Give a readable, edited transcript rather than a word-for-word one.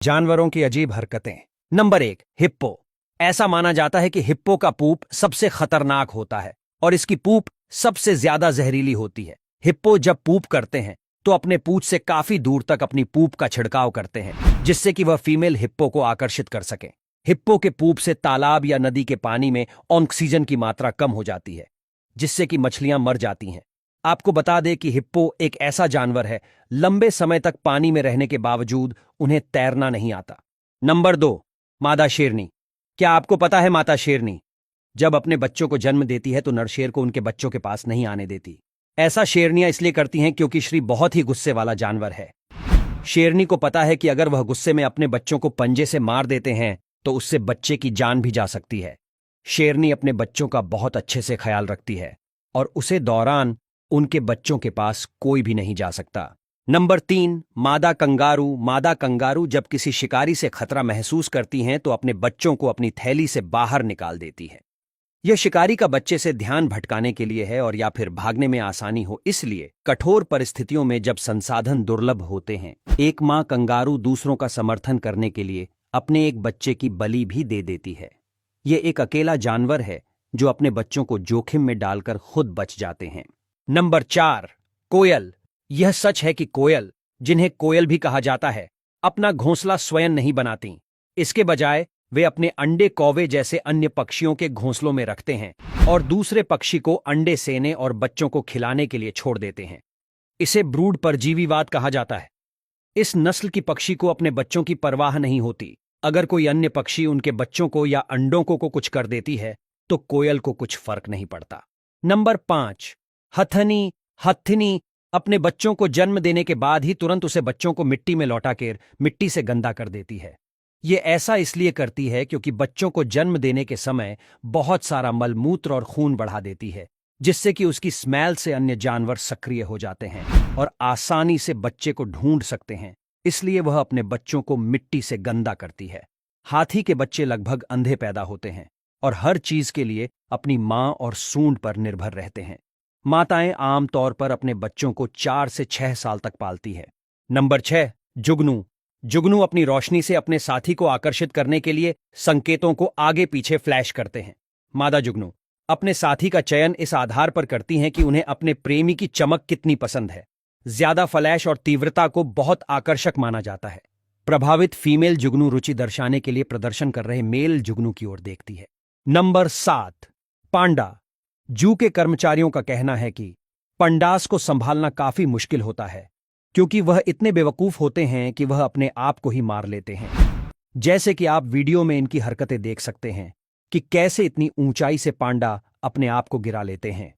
जानवरों की अजीब हरकतें। Number 1, hippo. ऐसा माना जाता है कि हिप्पो का पूप सबसे खतरनाक होता है और इसकी पूप सबसे ज्यादा जहरीली होती है। हिप्पो जब पूप करते हैं तो अपने पूंछ से काफी दूर तक अपनी पूप का छिड़काव करते हैं, जिससे कि वह फीमेल हिप्पो को आकर्षित कर सके। हिप्पो के पूप से तालाब या नदी के पानी में ऑक्सीजन की मात्रा कम हो जाती है, जिससे कि मछलियां मर जाती हैं। आपको बता दें कि हिप्पो एक ऐसा जानवर है, लंबे समय तक पानी में रहने के बावजूद उन्हें तैरना नहीं आता। नंबर 2, मादा शेरनी। क्या आपको पता है माता शेरनी जब अपने बच्चों को जन्म देती है तो नरशेर को उनके बच्चों के पास नहीं आने देती। ऐसा शेरनियां इसलिए करती हैं क्योंकि श्री बहुत ही गुस्से वाला जानवर है। शेरनी को पता है कि अगर वह गुस्से में अपने बच्चों को पंजे से मार देते हैं तो उससे बच्चे की जान भी जा सकती है। शेरनी अपने बच्चों का बहुत अच्छे से ख्याल रखती है और उसे दौरान उनके बच्चों के पास कोई भी नहीं जा सकता। नंबर 3, मादा कंगारू। मादा कंगारू जब किसी शिकारी से खतरा महसूस करती हैं तो अपने बच्चों को अपनी थैली से बाहर निकाल देती है। यह शिकारी का बच्चे से ध्यान भटकाने के लिए है और या फिर भागने में आसानी हो, इसलिए कठोर परिस्थितियों में जब संसाधन दुर्लभ होते हैं, एक मां कंगारू दूसरों का समर्थन करने के लिए अपने एक बच्चे की बलि भी दे देती है। यह एक अकेला जानवर है जो अपने बच्चों को जोखिम में डालकर खुद बच जाते हैं। नंबर 4, कोयल। यह सच है कि कोयल, जिन्हें कोयल भी कहा जाता है, अपना घोंसला स्वयं नहीं बनाती। इसके बजाय वे अपने अंडे कौवे जैसे अन्य पक्षियों के घोंसलों में रखते हैं और दूसरे पक्षी को अंडे सेने और बच्चों को खिलाने के लिए छोड़ देते हैं। इसे ब्रूड परजीवीवाद कहा जाता है। इस नस्ल की पक्षी को अपने बच्चों की परवाह नहीं होती। अगर कोई अन्य पक्षी उनके बच्चों को या अंडों को कुछ कर देती है तो कोयल को कुछ फर्क नहीं पड़ता। नंबर 5, हथनी। हथिनी अपने बच्चों को जन्म देने के बाद ही तुरंत उसे बच्चों को मिट्टी में लौटाकर मिट्टी से गंदा कर देती है। ये ऐसा इसलिए करती है क्योंकि बच्चों को जन्म देने के समय बहुत सारा मलमूत्र और खून बढ़ा देती है, जिससे कि उसकी स्मेल से अन्य जानवर सक्रिय हो जाते हैं और आसानी से बच्चे को ढूंढ सकते हैं। इसलिए वह अपने बच्चों को मिट्टी से गंदा करती है। हाथी के बच्चे लगभग अंधे पैदा होते हैं और हर चीज के लिए अपनी मां और सूंड पर निर्भर रहते हैं। माताएं आमतौर पर अपने बच्चों को 4 से 6 साल तक पालती है। नंबर 6, जुगनू। जुगनू अपनी रोशनी से अपने साथी को आकर्षित करने के लिए संकेतों को आगे पीछे फ्लैश करते हैं। मादा जुगनू अपने साथी का चयन इस आधार पर करती हैं कि उन्हें अपने प्रेमी की चमक कितनी पसंद है। ज्यादा फ्लैश और तीव्रता को बहुत आकर्षक माना जाता है। प्रभावित फीमेल जुगनू रुचि दर्शाने के लिए प्रदर्शन कर रहे मेल जुगनू की ओर देखती है। नंबर 7, पांडा। जू के कर्मचारियों का कहना है कि पंडास को संभालना काफी मुश्किल होता है क्योंकि वह इतने बेवकूफ होते हैं कि वह अपने आप को ही मार लेते हैं। जैसे कि आप वीडियो में इनकी हरकतें देख सकते हैं कि कैसे इतनी ऊंचाई से पांडा अपने आप को गिरा लेते हैं।